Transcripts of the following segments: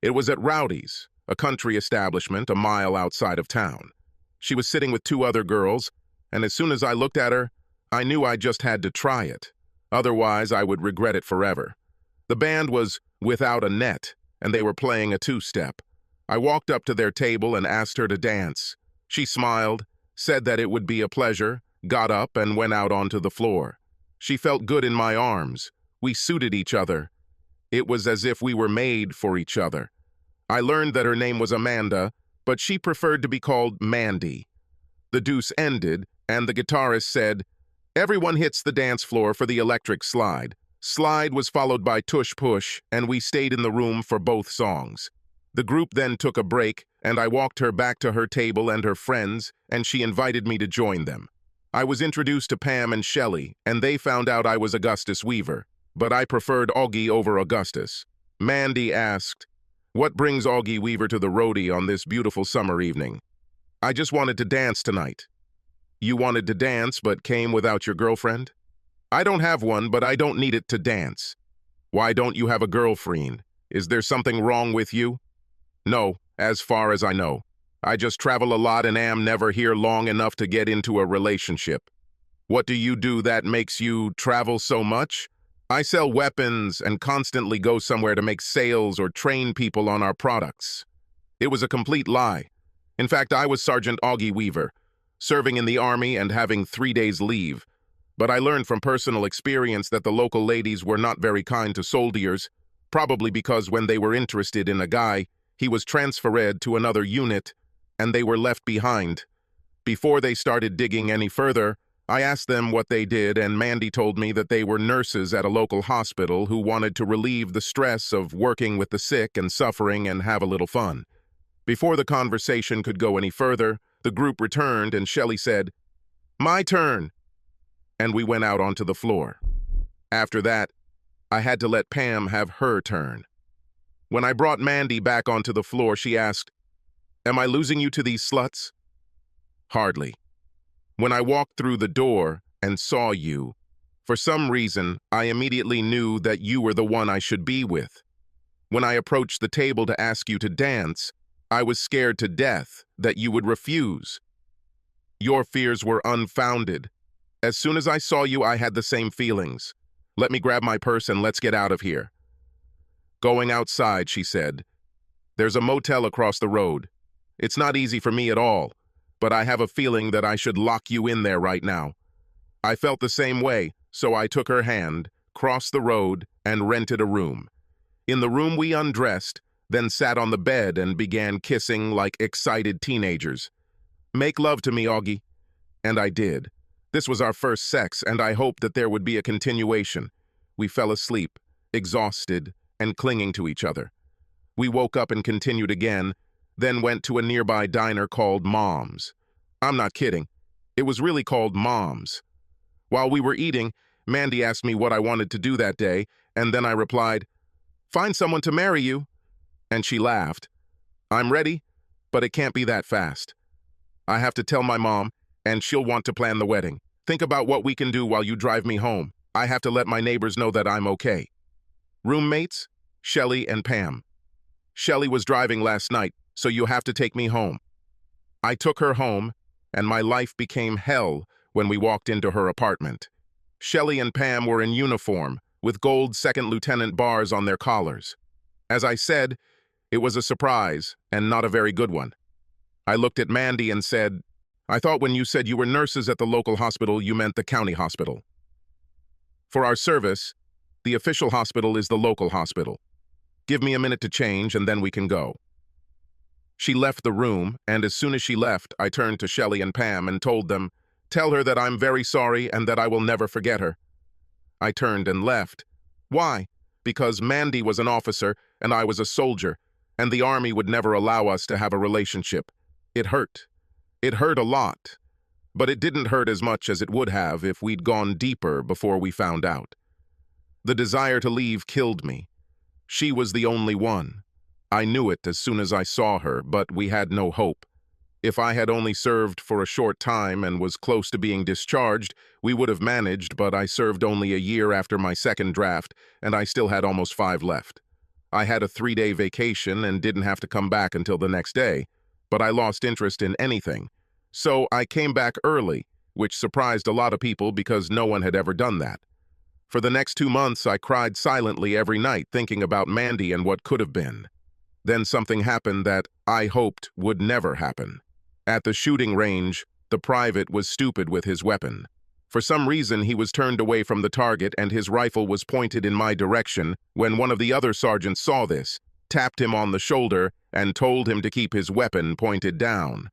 It was at Rowdy's, a country establishment a mile outside of town. She was sitting with two other girls, and as soon as I looked at her, I knew I just had to try it. Otherwise, I would regret it forever. The band was Without a Net, and they were playing a two-step. I walked up to their table and asked her to dance. She smiled, said that it would be a pleasure, got up and went out onto the floor. She felt good in my arms. We suited each other. It was as if we were made for each other. I learned that her name was Amanda, but she preferred to be called Mandy. The deuce ended, and the guitarist said, "Everyone hits the dance floor for the electric slide." Slide was followed by Tush Push, and we stayed in the room for both songs. The group then took a break, and I walked her back to her table and her friends, and she invited me to join them. I was introduced to Pam and Shelley, and they found out I was Augustus Weaver, but I preferred Augie over Augustus. Mandy asked, "What brings Augie Weaver to the roadie on this beautiful summer evening?" "I just wanted to dance tonight." "You wanted to dance but came without your girlfriend?" "I don't have one, but I don't need it to dance." "Why don't you have a girlfriend? Is there something wrong with you?" "No, as far as I know. I just travel a lot and am never here long enough to get into a relationship." "What do you do that makes you travel so much?" "I sell weapons and constantly go somewhere to make sales or train people on our products." It was a complete lie. In fact, I was Sergeant Augie Weaver, serving in the Army and having 3 days leave. But I learned from personal experience that the local ladies were not very kind to soldiers, probably because when they were interested in a guy, he was transferred to another unit, and they were left behind. Before they started digging any further, I asked them what they did, and Mandy told me that they were nurses at a local hospital who wanted to relieve the stress of working with the sick and suffering and have a little fun. Before the conversation could go any further, the group returned and Shelley said, "My turn," and we went out onto the floor. After that, I had to let Pam have her turn. When I brought Mandy back onto the floor, she asked, "Am I losing you to these sluts?" "Hardly. When I walked through the door and saw you, for some reason, I immediately knew that you were the one I should be with. When I approached the table to ask you to dance, I was scared to death that you would refuse. Your fears were unfounded. As soon as I saw you, I had the same feelings. Let me grab my purse and let's get out of here." Going outside, she said, "There's a motel across the road. It's not easy for me at all, but I have a feeling that I should lock you in there right now." I felt the same way, so I took her hand, crossed the road, and rented a room. In the room we undressed, then sat on the bed and began kissing like excited teenagers. "Make love to me, Augie." And I did. This was our first sex, and I hoped that there would be a continuation. We fell asleep, exhausted, and clinging to each other. We woke up and continued again, then went to a nearby diner called Mom's. I'm not kidding. It was really called Mom's. While we were eating, Mandy asked me what I wanted to do that day, and then I replied, "Find someone to marry you." And she laughed. "I'm ready, but it can't be that fast. I have to tell my mom, and she'll want to plan the wedding. Think about what we can do while you drive me home. I have to let my neighbors know that I'm okay." Roommates, Shelley and Pam. Shelley was driving last night, so you have to take me home. I took her home, and my life became hell when we walked into her apartment. Shelley and Pam were in uniform, with gold second lieutenant bars on their collars. As I said, it was a surprise, and not a very good one. I looked at Mandy and said, "I thought when you said you were nurses at the local hospital, you meant the county hospital." "For our service, the official hospital is the local hospital. Give me a minute to change, and then we can go." She left the room, and as soon as she left, I turned to Shelley and Pam and told them, "Tell her that I'm very sorry and that I will never forget her." I turned and left. Why? Because Mandy was an officer and I was a soldier, and the Army would never allow us to have a relationship. It hurt. It hurt a lot. But it didn't hurt as much as it would have if we'd gone deeper before we found out. The desire to leave killed me. She was the only one. I knew it as soon as I saw her, but we had no hope. If I had only served for a short time and was close to being discharged, we would have managed, but I served only a year after my second draft, and I still had almost 5 left. I had a 3-day vacation and didn't have to come back until the next day, but I lost interest in anything. So I came back early, which surprised a lot of people because no one had ever done that. For the next 2 months, I cried silently every night thinking about Mandy and what could have been. Then something happened that I hoped would never happen. At the shooting range, the private was stupid with his weapon. For some reason, he was turned away from the target and his rifle was pointed in my direction when one of the other sergeants saw this, tapped him on the shoulder, and told him to keep his weapon pointed down.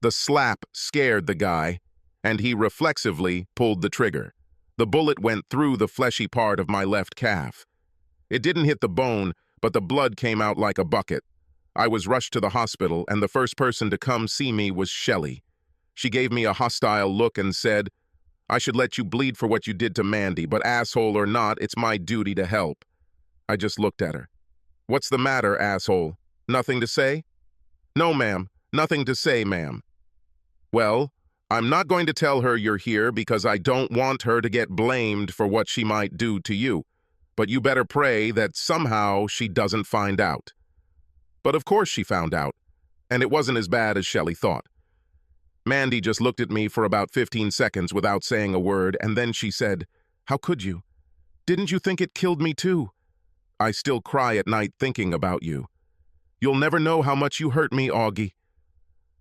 The slap scared the guy, and he reflexively pulled the trigger. The bullet went through the fleshy part of my left calf. It didn't hit the bone, but the blood came out like a bucket. I was rushed to the hospital, and the first person to come see me was Shelley. She gave me a hostile look and said, "I should let you bleed for what you did to Mandy, but asshole or not, it's my duty to help." I just looked at her. "What's the matter, asshole? Nothing to say?" "No, ma'am. Nothing to say, ma'am." "Well, I'm not going to tell her you're here because I don't want her to get blamed for what she might do to you. But you better pray that somehow she doesn't find out." But of course she found out, and it wasn't as bad as Shelley thought. Mandy just looked at me for about 15 seconds without saying a word, and then she said, "How could you? Didn't you think it killed me too? I still cry at night thinking about you. You'll never know how much you hurt me, Augie."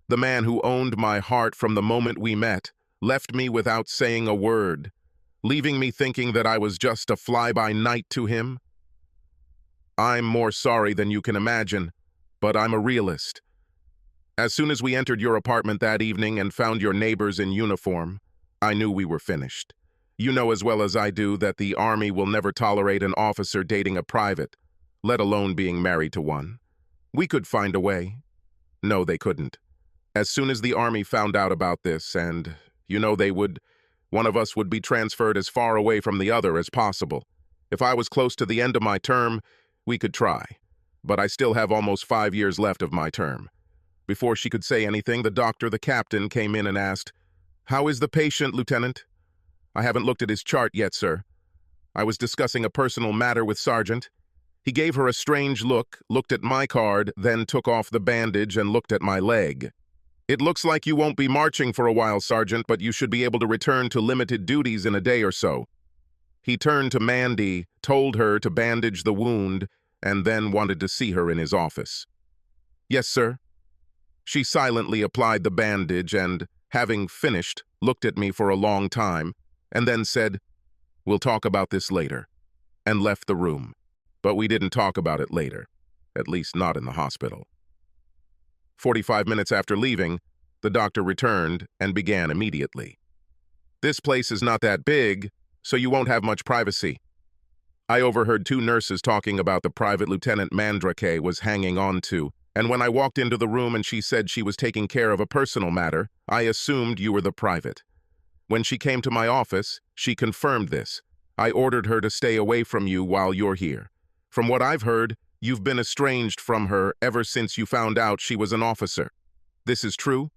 The man who owned my heart from the moment we met left me without saying a word, leaving me thinking that I was just a fly-by-night to him. I'm more sorry than you can imagine, but I'm a realist. As soon as we entered your apartment that evening and found your neighbors in uniform, I knew we were finished. You know as well as I do that the Army will never tolerate an officer dating a private, let alone being married to one. We could find a way. No, they couldn't. As soon as the Army found out about this, and, one of us would be transferred as far away from the other as possible. If I was close to the end of my term, we could try. But I still have almost 5 years left of my term. Before she could say anything, the captain, came in and asked, "How is the patient, Lieutenant?" "I haven't looked at his chart yet, sir. I was discussing a personal matter with Sergeant." He gave her a strange look, looked at my card, then took off the bandage and looked at my leg. "It looks like you won't be marching for a while, Sergeant, but you should be able to return to limited duties in a day or so." He turned to Mandy, told her to bandage the wound, and then wanted to see her in his office. "Yes, sir." She silently applied the bandage and, having finished, looked at me for a long time, and then said, "We'll talk about this later," and left the room. But we didn't talk about it later, at least not in the hospital. 45 minutes after leaving, the doctor returned and began immediately. "This place is not that big, so you won't have much privacy." I overheard 2 nurses talking about the private Lieutenant Mandrake was hanging on to, and when I walked into the room and she said she was taking care of a personal matter, I assumed you were the private. When she came to my office, she confirmed this. I ordered her to stay away from you while you're here. From what I've heard, you've been estranged from her ever since you found out she was an officer. This is true?"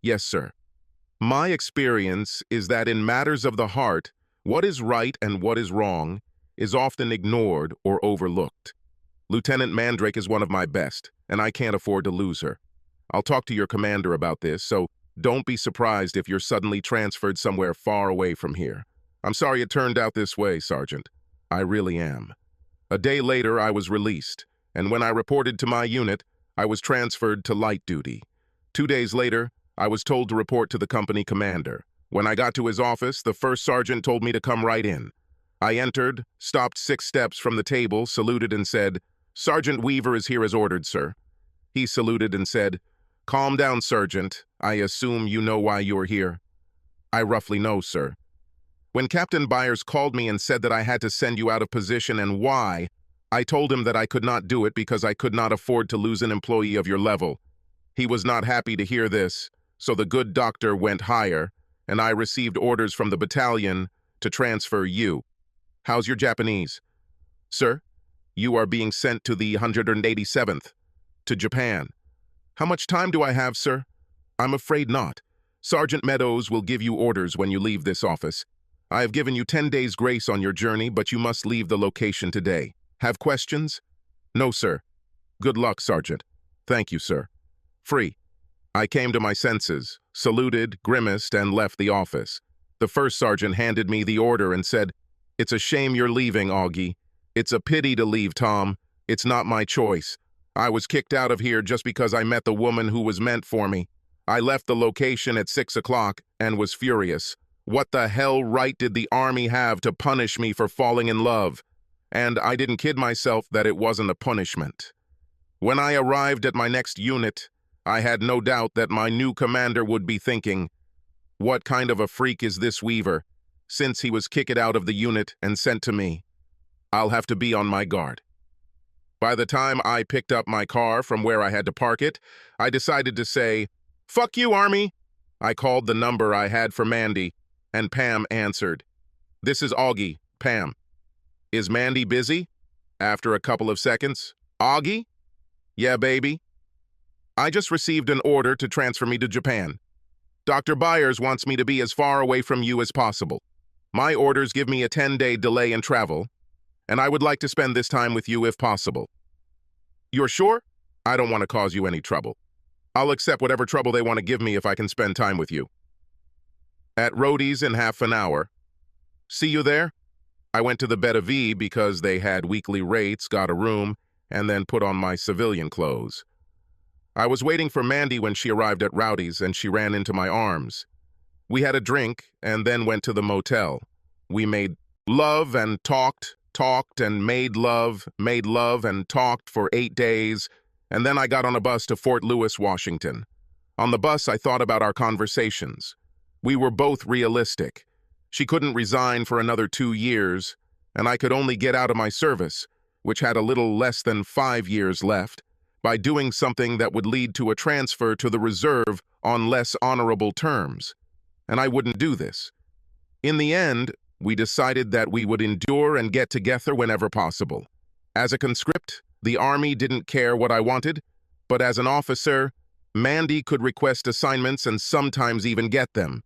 "Yes, sir." "My experience is that in matters of the heart, what is right and what is wrong is often ignored or overlooked. Lieutenant Mandrake is one of my best, and I can't afford to lose her. I'll talk to your commander about this, so don't be surprised if you're suddenly transferred somewhere far away from here. I'm sorry it turned out this way, Sergeant. I really am." A day later, I was released, and when I reported to my unit, I was transferred to light duty. 2 days later, I was told to report to the company commander. When I got to his office, the first sergeant told me to come right in. I entered, stopped 6 steps from the table, saluted and said, "Sergeant Weaver is here as ordered, sir." He saluted and said, "Calm down, Sergeant. I assume you know why you're here." "I roughly know, sir." When Captain Byers called me and said that I had to send you out of position and why, I told him that I could not do it because I could not afford to lose an employee of your level. He was not happy to hear this, so the good doctor went higher, and I received orders from the battalion to transfer you. How's your Japanese? Sir, you are being sent to the 187th, to Japan. How much time do I have, sir? I'm afraid not. Sergeant Meadows will give you orders when you leave this office. I have given you 10 days grace on your journey, but you must leave the location today. Have questions? No, sir. Good luck, Sergeant. Thank you, sir. Free. I came to my senses, saluted, grimaced, and left the office. The first sergeant handed me the order and said, "It's a shame you're leaving, Augie. It's a pity to leave, Tom. It's not my choice. I was kicked out of here just because I met the woman who was meant for me. I left the location at 6 o'clock and was furious. What the hell right did the Army have to punish me for falling in love? And I didn't kid myself that it wasn't a punishment. When I arrived at my next unit, I had no doubt that my new commander would be thinking, what kind of a freak is this Weaver, since he was kicked out of the unit and sent to me? I'll have to be on my guard. By the time I picked up my car from where I had to park it, I decided to say, "Fuck you, Army." I called the number I had for Mandy, and Pam answered. "This is Augie, Pam." "Is Mandy busy?" After a couple of seconds, "Augie?" "Yeah, baby." "I just received an order to transfer me to Japan. Dr. Byers wants me to be as far away from you as possible. My orders give me a 10-day delay in travel, and I would like to spend this time with you if possible." "You're sure?" "I don't want to cause you any trouble. I'll accept whatever trouble they want to give me if I can spend time with you." "At Rhodey's in half an hour. See you there?" I went to the Beta V because they had weekly rates, got a room, and then put on my civilian clothes. I was waiting for Mandy when she arrived at Rowdy's, and she ran into my arms. We had a drink and then went to the motel. We made love and talked and made love and talked for 8 days, and then I got on a bus to Fort Lewis, Washington. On the bus, I thought about our conversations. We were both realistic. She couldn't resign for another 2 years, and I could only get out of my service, which had a little less than 5 years left, by doing something that would lead to a transfer to the reserve on less honorable terms. And I wouldn't do this. In the end, we decided that we would endure and get together whenever possible. As a conscript, the Army didn't care what I wanted, but as an officer, Mandy could request assignments and sometimes even get them.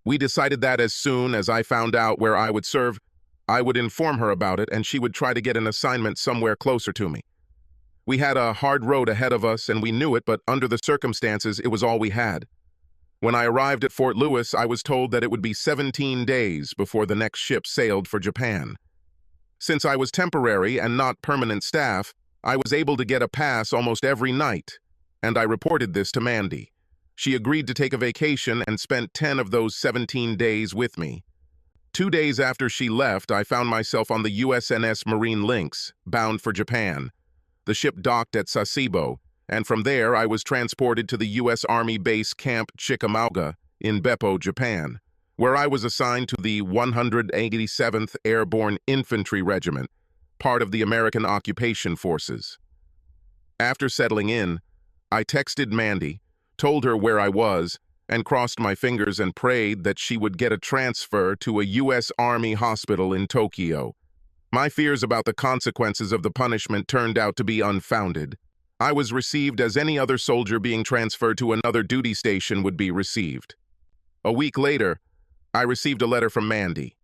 We decided that as soon as I found out where I would serve, I would inform her about it and she would try to get an assignment somewhere closer to me. We had a hard road ahead of us and we knew it, but under the circumstances, it was all we had. When I arrived at Fort Lewis, I was told that it would be 17 days before the next ship sailed for Japan. Since I was temporary and not permanent staff, I was able to get a pass almost every night, and I reported this to Mandy. She agreed to take a vacation and spent 10 of those 17 days with me. 2 days after she left, I found myself on the USNS Marine Lynx, bound for Japan. The ship docked at Sasebo, and from there I was transported to the U.S. Army Base Camp Chickamauga in Beppo, Japan, where I was assigned to the 187th Airborne Infantry Regiment, part of the American Occupation Forces. After settling in, I texted Mandy, told her where I was, and crossed my fingers and prayed that she would get a transfer to a U.S. Army hospital in Tokyo. My fears about the consequences of the punishment turned out to be unfounded. I was received as any other soldier being transferred to another duty station would be received. A week later, I received a letter from Mandy.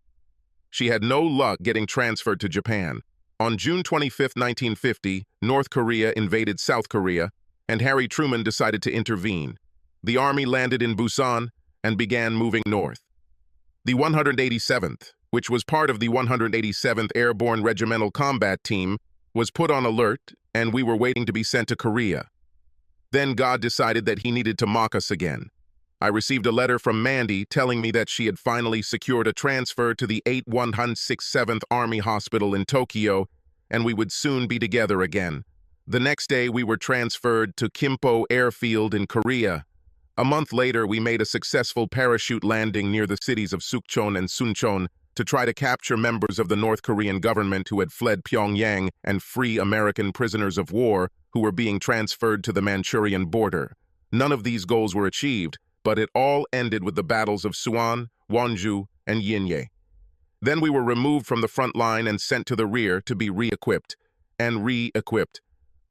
She had no luck getting transferred to Japan. On June 25, 1950, North Korea invaded South Korea, and Harry Truman decided to intervene. The Army landed in Busan and began moving north. The 187th, which was part of the 187th Airborne Regimental Combat Team, was put on alert, and we were waiting to be sent to Korea. Then God decided that he needed to mock us again. I received a letter from Mandy telling me that she had finally secured a transfer to the 8167th Army Hospital in Tokyo, and we would soon be together again. The next day, we were transferred to Kimpo Airfield in Korea. A month later, we made a successful parachute landing near the cities of Sukchon and Suncheon to try to capture members of the North Korean government who had fled Pyongyang and free American prisoners of war who were being transferred to the Manchurian border. None of these goals were achieved, but it all ended with the battles of Suwon, Wonju, and Yinye. Then we were removed from the front line and sent to the rear to be re-equipped.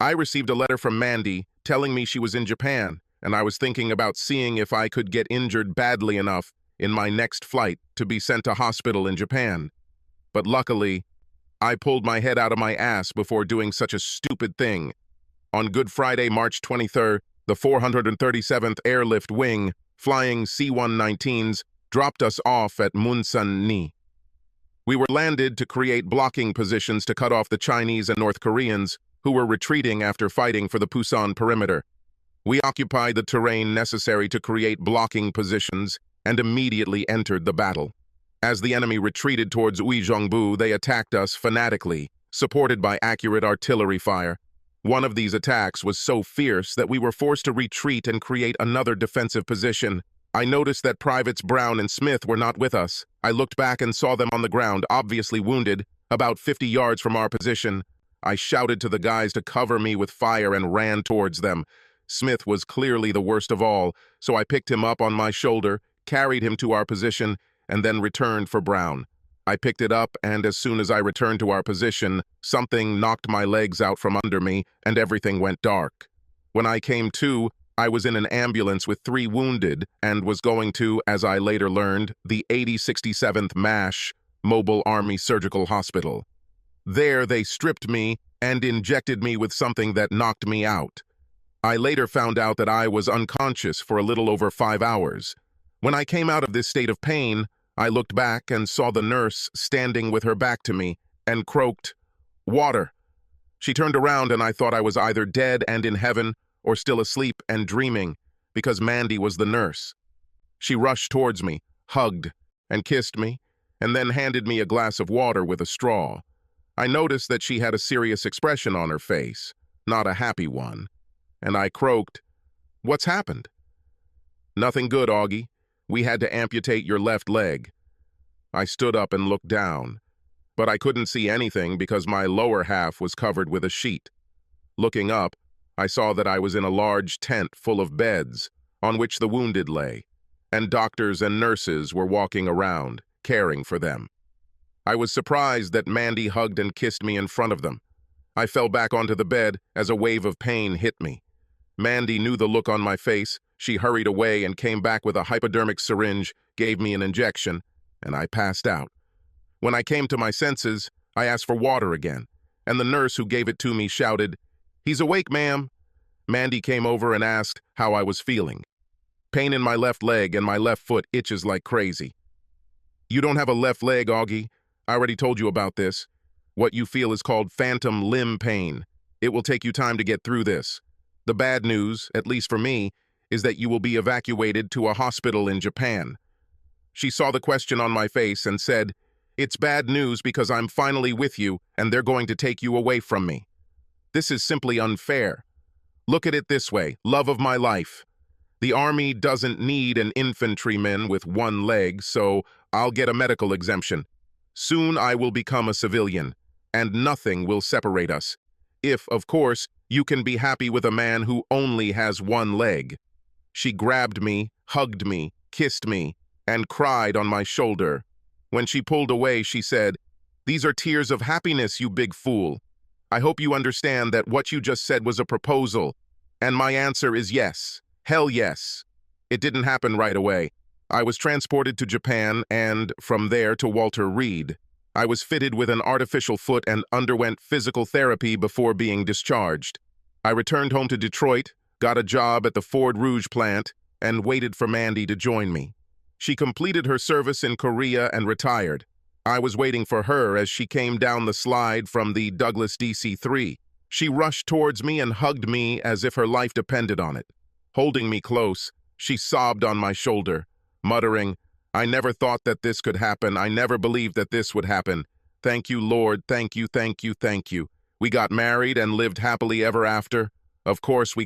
I received a letter from Mandy telling me she was in Japan, and I was thinking about seeing if I could get injured badly enough in my next flight to be sent to hospital in Japan. But luckily, I pulled my head out of my ass before doing such a stupid thing. On Good Friday, March 23rd, the 437th Airlift Wing, flying C-119s, dropped us off at Munsan Ni. We were landed to create blocking positions to cut off the Chinese and North Koreans who were retreating after fighting for the Pusan perimeter. We occupied the terrain necessary to create blocking positions and immediately entered the battle. As the enemy retreated towards Uizhongbu, they attacked us fanatically, supported by accurate artillery fire. One of these attacks was so fierce that we were forced to retreat and create another defensive position. I noticed that Privates Brown and Smith were not with us. I looked back and saw them on the ground, obviously wounded, about 50 yards from our position. I shouted to the guys to cover me with fire and ran towards them. Smith was clearly the worst of all, so I picked him up on my shoulder, carried him to our position, and then returned for Brown. I picked it up, and as soon as I returned to our position, something knocked my legs out from under me, and everything went dark. When I came to, I was in an ambulance with 3 wounded and was going to, as I later learned, the 8067th MASH, Mobile Army Surgical Hospital. There they stripped me and injected me with something that knocked me out. I later found out that I was unconscious for a little over 5 hours. When I came out of this state of pain, I looked back and saw the nurse standing with her back to me and croaked, "Water." She turned around and I thought I was either dead and in heaven or still asleep and dreaming, because Mandy was the nurse. She rushed towards me, hugged, and kissed me, and then handed me a glass of water with a straw. I noticed that she had a serious expression on her face, not a happy one, and I croaked, "What's happened?" "Nothing good, Augie. We had to amputate your left leg." I stood up and looked down, but I couldn't see anything because my lower half was covered with a sheet. Looking up, I saw that I was in a large tent full of beds on which the wounded lay, and doctors and nurses were walking around, caring for them. I was surprised that Mandy hugged and kissed me in front of them. I fell back onto the bed as a wave of pain hit me. Mandy knew the look on my face. She hurried away and came back with a hypodermic syringe, gave me an injection, and I passed out. When I came to my senses, I asked for water again, and the nurse who gave it to me shouted, "He's awake, ma'am." Mandy came over and asked how I was feeling. "Pain in my left leg and my left foot itches like crazy." "You don't have a left leg, Augie. I already told you about this. What you feel is called phantom limb pain. It will take you time to get through this. The bad news, at least for me, is that you will be evacuated to a hospital in Japan." She saw the question on my face and said, "It's bad news because I'm finally with you and they're going to take you away from me. This is simply unfair. Look at it this way, love of my life. The Army doesn't need an infantryman with one leg, so I'll get a medical exemption. Soon I will become a civilian, and nothing will separate us. If, of course, you can be happy with a man who only has one leg." She grabbed me, hugged me, kissed me, and cried on my shoulder. When she pulled away, she said, "These are tears of happiness, you big fool. I hope you understand that what you just said was a proposal, and my answer is yes. Hell yes." It didn't happen right away. I was transported to Japan and, from there, to Walter Reed. I was fitted with an artificial foot and underwent physical therapy before being discharged. I returned home to Detroit, got a job at the Ford Rouge plant, and waited for Mandy to join me. She completed her service in Korea and retired. I was waiting for her as she came down the slide from the Douglas DC-3. She rushed towards me and hugged me as if her life depended on it. Holding me close, she sobbed on my shoulder, muttering, "I never thought that this could happen. I never believed that this would happen. Thank you, Lord. Thank you, thank you, thank you. We got married and lived happily ever after. Of course, we